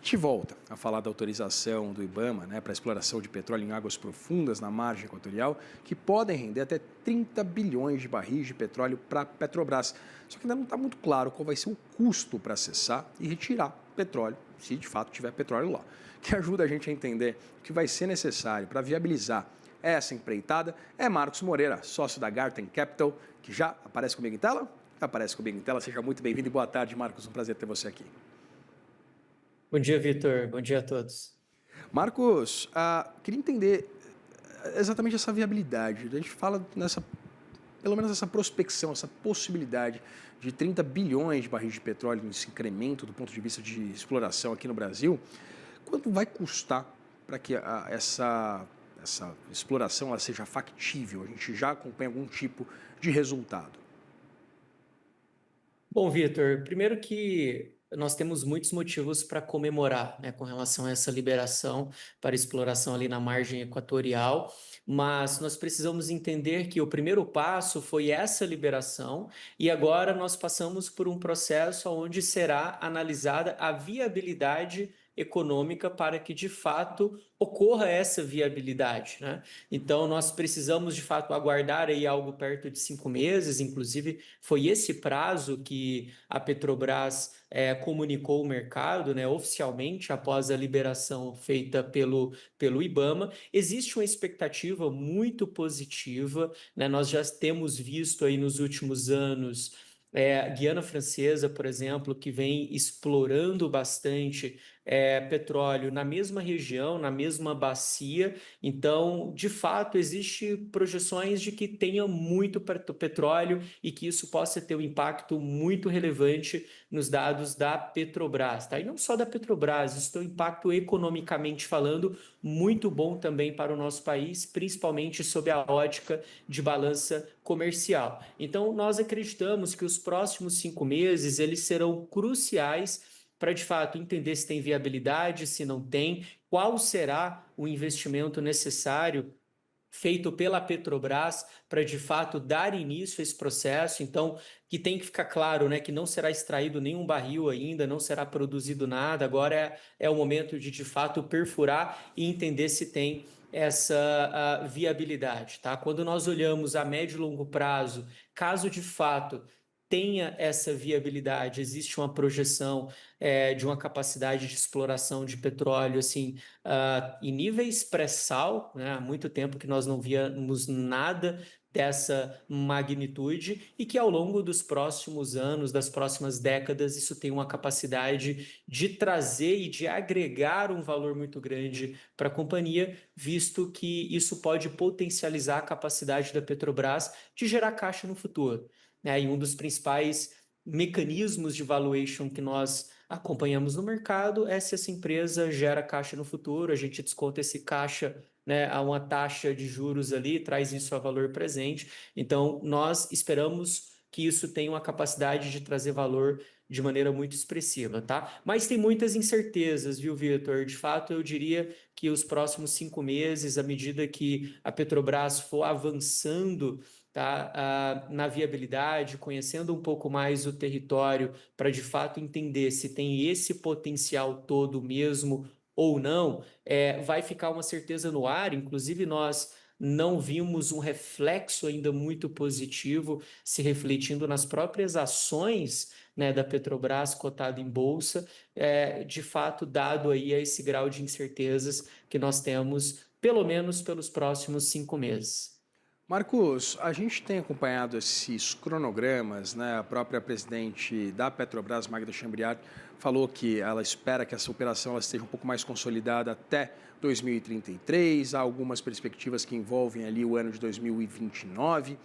gente volta a falar da autorização do IBAMA, para a exploração de petróleo em águas profundas na margem equatorial, que podem render até 30 bilhões de barris de petróleo para a Petrobras. Só que ainda não está muito claro qual vai ser o custo para acessar e retirar petróleo, se de fato tiver petróleo lá. O que ajuda a gente a entender o que vai ser necessário para viabilizar essa empreitada é Marcos Moreira, sócio da Garten Capital, que já aparece comigo em tela? Aparece comigo em tela. Seja muito bem-vindo e boa tarde, Marcos. Um prazer ter você aqui. Bom dia, Vitor. Bom dia a todos. Marcos, queria entender exatamente essa viabilidade. A gente fala pelo menos essa prospecção, essa possibilidade de 30 bilhões de barris de petróleo nesse incremento do ponto de vista de exploração aqui no Brasil. Quanto vai custar para que essa exploração ela seja factível? A gente já acompanha algum tipo de resultado? Bom, Vitor, primeiro que nós temos muitos motivos para comemorar, com relação a essa liberação para exploração ali na margem equatorial, mas nós precisamos entender que o primeiro passo foi essa liberação e agora nós passamos por um processo onde será analisada a viabilidade econômica para que, de fato, ocorra essa viabilidade, né? Então, nós precisamos, de fato, aguardar aí algo perto de 5 meses, inclusive foi esse prazo que a Petrobras comunicou ao mercado, né, oficialmente, após a liberação feita pelo IBAMA. Existe uma expectativa muito positiva, né? Nós já temos visto aí nos últimos anos Guiana Francesa, por exemplo, que vem explorando bastante petróleo na mesma região, na mesma bacia. Então, de fato, existe projeções de que tenha muito petróleo e que isso possa ter um impacto muito relevante nos dados da Petrobras, tá? E não só da Petrobras, isso tem um impacto economicamente falando muito bom também para o nosso país, principalmente sob a ótica de balança comercial. Então, nós acreditamos que os próximos 5 meses eles serão cruciais para, de fato, entender se tem viabilidade, se não tem, qual será o investimento necessário feito pela Petrobras para, de fato, dar início a esse processo. Então, que tem que ficar claro, né, que não será extraído nenhum barril ainda, não será produzido nada. Agora é o momento de fato, perfurar e entender se tem essa viabilidade, tá? Quando nós olhamos a médio e longo prazo, caso de fato tenha essa viabilidade, existe uma projeção de uma capacidade de exploração de petróleo assim, em níveis pré-sal, né? Há muito tempo que nós não víamos nada dessa magnitude e que ao longo dos próximos anos, das próximas décadas, isso tem uma capacidade de trazer e de agregar um valor muito grande para a companhia, visto que isso pode potencializar a capacidade da Petrobras de gerar caixa no futuro, né? E um dos principais mecanismos de valuation que nós acompanhamos no mercado é se essa empresa gera caixa no futuro, a gente desconta esse caixa, né, a uma taxa de juros ali, traz isso a valor presente. Então, nós esperamos que isso tenha uma capacidade de trazer valor de maneira muito expressiva, tá? Mas tem muitas incertezas, viu, Vitor? De fato, eu diria que os próximos 5 meses, à medida que a Petrobras for avançando, tá, na viabilidade, conhecendo um pouco mais o território, para de fato entender se tem esse potencial todo mesmo ou não, vai ficar uma certeza no ar. Inclusive, nós não vimos um reflexo ainda muito positivo se refletindo nas próprias ações, né, da Petrobras cotada em bolsa, de fato, dado aí a esse grau de incertezas que nós temos, pelo menos pelos próximos 5 meses. Marcos, a gente tem acompanhado esses cronogramas, né? A própria presidente da Petrobras, Magda Chambriard, falou que ela espera que essa operação ela esteja um pouco mais consolidada até 2033. Há algumas perspectivas que envolvem ali o ano de 2029.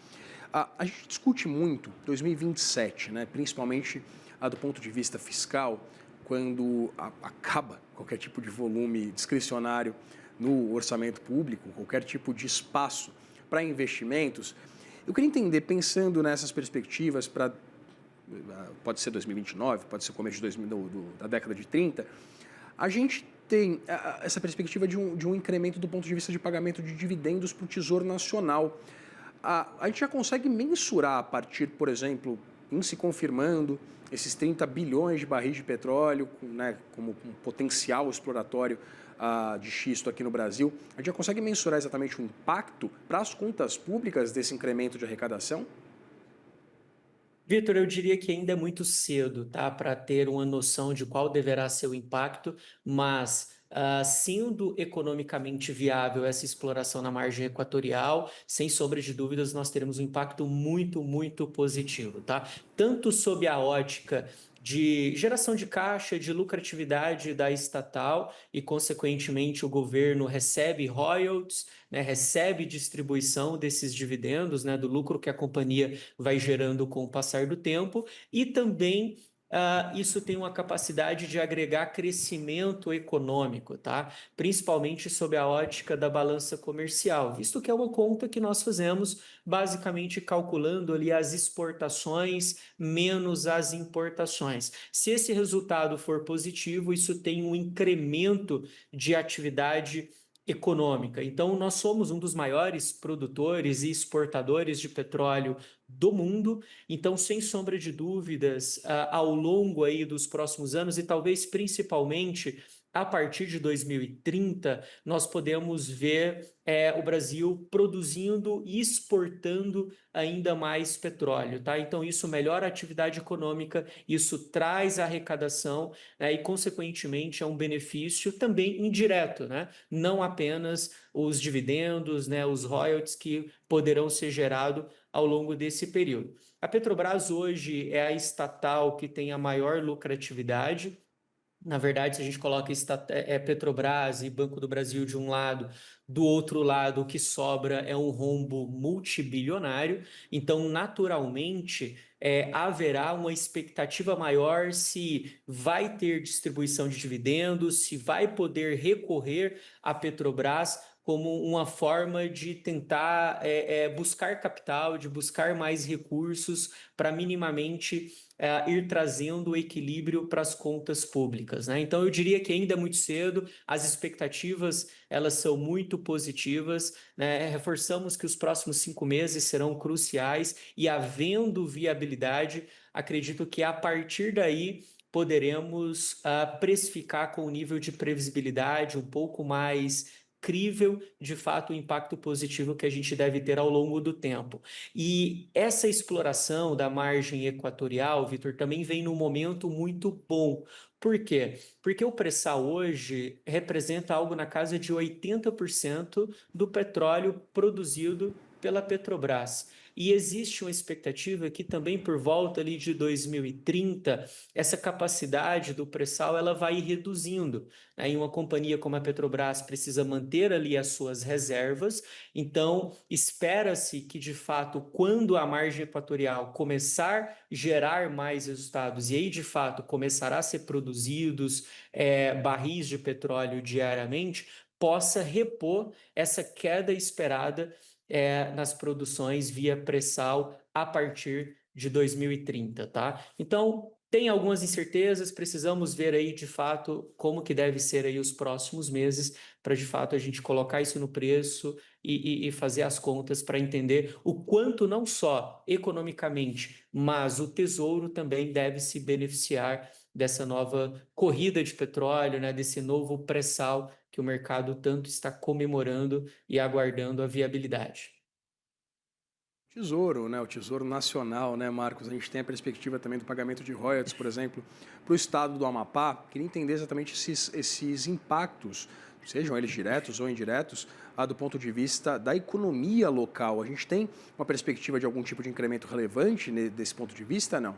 A gente discute muito 2027, né? Principalmente do ponto de vista fiscal, quando acaba qualquer tipo de volume discricionário no orçamento público, qualquer tipo de espaço para investimentos. Eu queria entender, pensando nessas perspectivas pode ser 2029, pode ser o começo da década de 30, a gente tem essa perspectiva de um incremento do ponto de vista de pagamento de dividendos para o Tesouro Nacional. A gente já consegue mensurar a partir, por exemplo, em se confirmando esses 30 bilhões de barris de petróleo, né, como um potencial exploratório de xisto aqui no Brasil, a gente já consegue mensurar exatamente o impacto para as contas públicas desse incremento de arrecadação? Vitor, eu diria que ainda é muito cedo, tá, para ter uma noção de qual deverá ser o impacto, mas sendo economicamente viável essa exploração na margem equatorial, sem sombra de dúvidas, nós teremos um impacto muito, muito positivo, tá? Tanto sob a ótica de geração de caixa, de lucratividade da estatal e, consequentemente, o governo recebe royalties, né, recebe distribuição desses dividendos, né, do lucro que a companhia vai gerando com o passar do tempo, e também isso tem uma capacidade de agregar crescimento econômico, tá? Principalmente sob a ótica da balança comercial, visto que é uma conta que nós fazemos basicamente calculando ali as exportações menos as importações. Se esse resultado for positivo, isso tem um incremento de atividade econômica. Então, nós somos um dos maiores produtores e exportadores de petróleo do mundo. Então, sem sombra de dúvidas, ao longo aí dos próximos anos e talvez principalmente a partir de 2030, nós podemos ver o Brasil produzindo e exportando ainda mais petróleo, tá? Então, isso melhora a atividade econômica, isso traz arrecadação, né? E, consequentemente, é um benefício também indireto, né? Não apenas os dividendos, né? Os royalties que poderão ser gerados ao longo desse período. A Petrobras hoje é a estatal que tem a maior lucratividade. Na verdade, se a gente coloca Petrobras e Banco do Brasil de um lado, do outro lado, o que sobra é um rombo multibilionário. Então, naturalmente, haverá uma expectativa maior se vai ter distribuição de dividendos, se vai poder recorrer à Petrobras como uma forma de tentar buscar capital, de buscar mais recursos para minimamente ir trazendo o equilíbrio para as contas públicas, né? Então, eu diria que ainda é muito cedo, as expectativas elas são muito positivas, né? Reforçamos que os próximos 5 meses serão cruciais e, havendo viabilidade, acredito que a partir daí poderemos precificar com um nível de previsibilidade um pouco mais crível, de fato, o impacto positivo que a gente deve ter ao longo do tempo. E essa exploração da margem equatorial, Vitor, também vem num momento muito bom. Por quê? Porque o pré-sal hoje representa algo na casa de 80% do petróleo produzido pela Petrobras. E existe uma expectativa que também por volta ali de 2030, essa capacidade do pré-sal ela vai reduzindo. Em uma companhia como a Petrobras precisa manter ali as suas reservas, então espera-se que de fato quando a margem equatorial começar a gerar mais resultados e aí de fato começará a ser produzidos barris de petróleo diariamente, possa repor essa queda esperada nas produções via pré-sal a partir de 2030, tá? Então, tem algumas incertezas, precisamos ver aí de fato como que deve ser aí os próximos meses para de fato a gente colocar isso no preço e fazer as contas para entender o quanto não só economicamente, mas o Tesouro também deve se beneficiar dessa nova corrida de petróleo, né, desse novo pré-sal que o mercado tanto está comemorando e aguardando a viabilidade. Tesouro, né, o Tesouro Nacional, né, Marcos? A gente tem a perspectiva também do pagamento de royalties, por exemplo, para o estado do Amapá. Queria entender exatamente esses impactos, sejam eles diretos ou indiretos, do ponto de vista da economia local. A gente tem uma perspectiva de algum tipo de incremento relevante desse ponto de vista, não?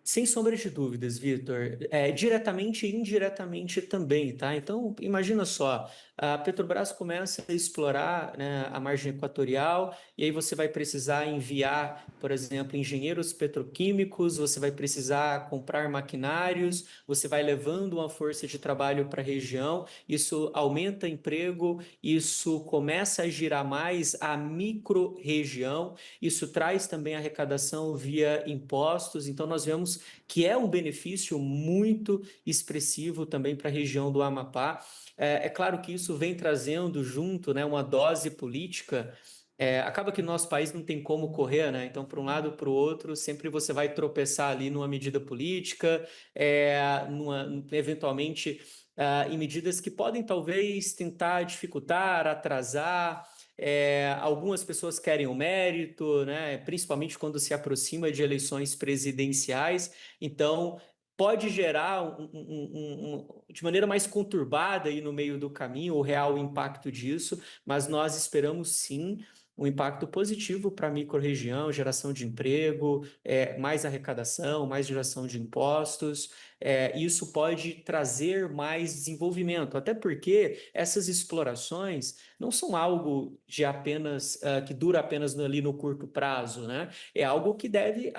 Sem sombra de dúvidas, Vitor, diretamente e indiretamente também, tá? Então, imagina só, a Petrobras começa a explorar, né, a margem equatorial e aí você vai precisar enviar, por exemplo, engenheiros petroquímicos, você vai precisar comprar maquinários, você vai levando uma força de trabalho para a região, isso aumenta emprego, isso começa a girar mais a micro-região, isso traz também arrecadação via impostos, então nós vemos que é um benefício muito expressivo também para a região do Amapá. É claro que isso vem trazendo junto, né, uma dose política acaba que no nosso país não tem como correr, né? Então, para um lado para o outro, sempre você vai tropeçar ali numa medida política, eventualmente em medidas que podem talvez tentar dificultar, atrasar. Algumas pessoas querem o mérito, né? Principalmente quando se aproxima de eleições presidenciais. Então, pode gerar de maneira mais conturbada aí no meio do caminho o real impacto disso, mas nós esperamos sim um impacto positivo para a microrregião, geração de emprego, mais arrecadação, mais geração de impostos. Isso pode trazer mais desenvolvimento, até porque essas explorações não são algo de apenas que dura apenas ali no curto prazo, né? É algo que deve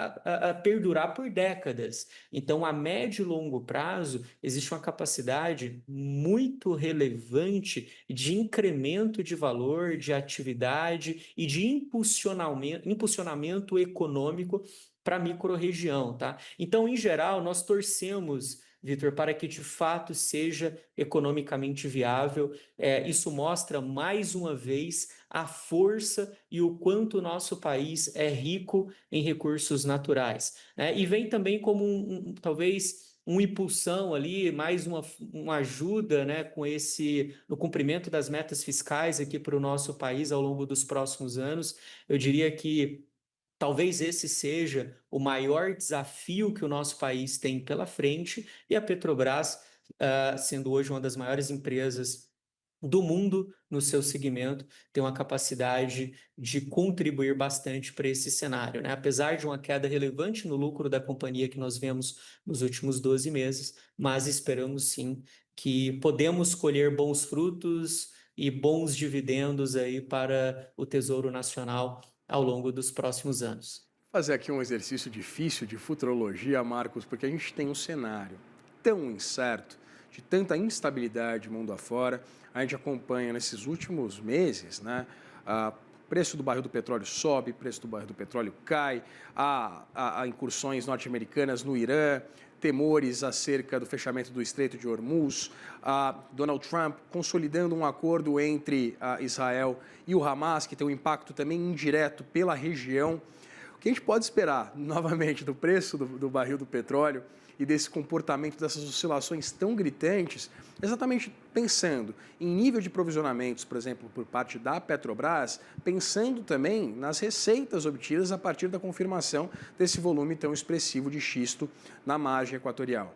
perdurar por décadas. Então, a médio e longo prazo, existe uma capacidade muito relevante de incremento de valor, de atividade e de impulsionamento econômico para a microrregião, tá? Então, em geral, nós torcemos, Vitor, para que de fato seja economicamente viável. Isso mostra mais uma vez a força e o quanto o nosso país é rico em recursos naturais, né? E vem também como talvez uma impulsão ali, mais uma ajuda, né, no cumprimento das metas fiscais aqui para o nosso país ao longo dos próximos anos. Eu diria que talvez esse seja o maior desafio que o nosso país tem pela frente, e a Petrobras, sendo hoje uma das maiores empresas do mundo no seu segmento, tem uma capacidade de contribuir bastante para esse cenário, né? Apesar de uma queda relevante no lucro da companhia que nós vemos nos últimos 12 meses, mas esperamos sim que podemos colher bons frutos e bons dividendos aí para o Tesouro Nacional ao longo dos próximos anos. Fazer aqui um exercício difícil de futurologia, Marcos, porque a gente tem um cenário tão incerto, de tanta instabilidade mundo afora. A gente acompanha nesses últimos meses, né? O preço do barril do petróleo sobe, o preço do barril do petróleo cai, há incursões norte-americanas no Irã, temores acerca do fechamento do Estreito de Hormuz, Donald Trump consolidando um acordo entre Israel e o Hamas, que tem um impacto também indireto pela região. O que a gente pode esperar, novamente, do preço do barril do petróleo e desse comportamento, dessas oscilações tão gritantes, exatamente pensando em nível de provisionamentos, por exemplo, por parte da Petrobras, pensando também nas receitas obtidas a partir da confirmação desse volume tão expressivo de xisto na margem equatorial?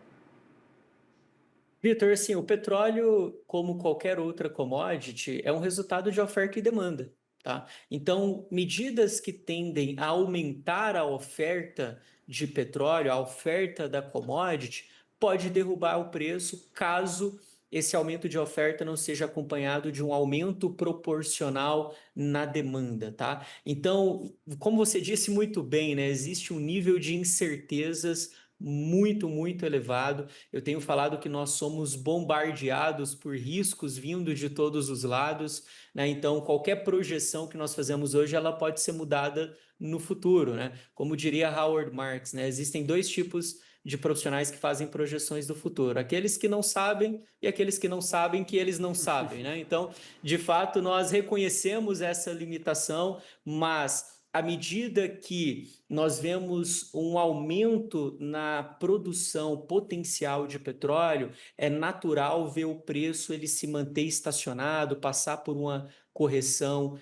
Vitor, assim, o petróleo, como qualquer outra commodity, é um resultado de oferta e demanda, tá? Então, medidas que tendem a aumentar a oferta de petróleo, a oferta da commodity, pode derrubar o preço caso esse aumento de oferta não seja acompanhado de um aumento proporcional na demanda, tá? Então, como você disse muito bem, né, existe um nível de incertezas muito, muito elevado. Eu tenho falado que nós somos bombardeados por riscos vindo de todos os lados, né? Então, qualquer projeção que nós fazemos hoje, ela pode ser mudada no futuro, né? Como diria Howard Marks, né? Existem dois tipos de profissionais que fazem projeções do futuro: aqueles que não sabem e aqueles que não sabem que eles não sabem, né? Então, de fato, nós reconhecemos essa limitação, mas à medida que nós vemos um aumento na produção potencial de petróleo, é natural ver o preço ele se manter estacionado, passar por uma correção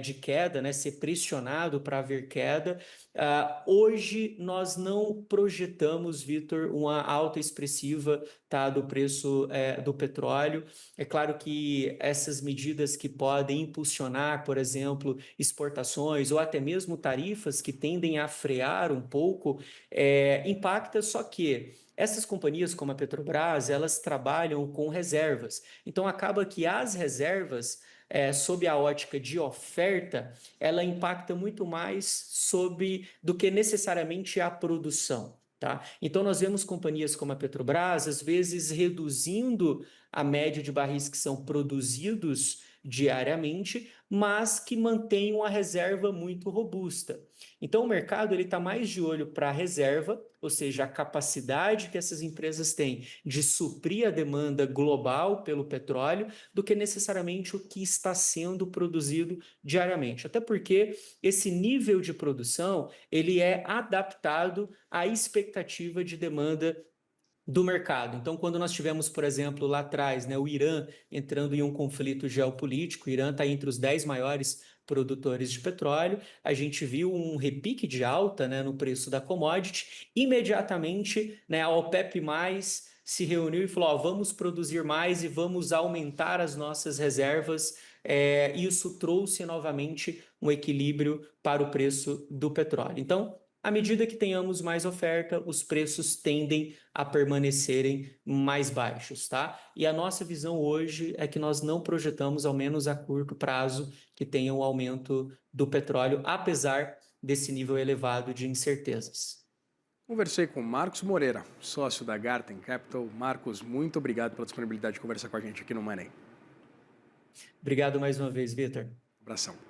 de queda, né, ser pressionado para haver queda. Hoje nós não projetamos, Vitor, uma alta expressiva, tá, do preço do petróleo. É claro que essas medidas que podem impulsionar, por exemplo, exportações ou até mesmo tarifas que tendem a frear um pouco, impacta, só que essas companhias como a Petrobras, elas trabalham com reservas. Então acaba que as reservas, sob a ótica de oferta, ela impacta muito mais do que necessariamente a produção. Tá? Então, nós vemos companhias como a Petrobras, às vezes, reduzindo a média de barris que são produzidos diariamente, mas que mantém uma reserva muito robusta. Então, o mercado está mais de olho para a reserva, ou seja, a capacidade que essas empresas têm de suprir a demanda global pelo petróleo, do que necessariamente o que está sendo produzido diariamente. Até porque esse nível de produção ele é adaptado à expectativa de demanda do mercado. Então, quando nós tivemos, por exemplo, lá atrás, né, o Irã entrando em um conflito geopolítico, o Irã está entre os 10 maiores produtores de petróleo, a gente viu um repique de alta, né, no preço da commodity. Imediatamente, né, a OPEP+, se reuniu e falou, ó, vamos produzir mais e vamos aumentar as nossas reservas. Isso trouxe novamente um equilíbrio para o preço do petróleo. Então, à medida que tenhamos mais oferta, os preços tendem a permanecerem mais baixos, tá? E a nossa visão hoje é que nós não projetamos, ao menos a curto prazo, que tenha um aumento do petróleo, apesar desse nível elevado de incertezas. Conversei com Marcos Moreira, sócio da Garten Capital. Marcos, muito obrigado pela disponibilidade de conversar com a gente aqui no Money. Obrigado mais uma vez, Vitor. Abração.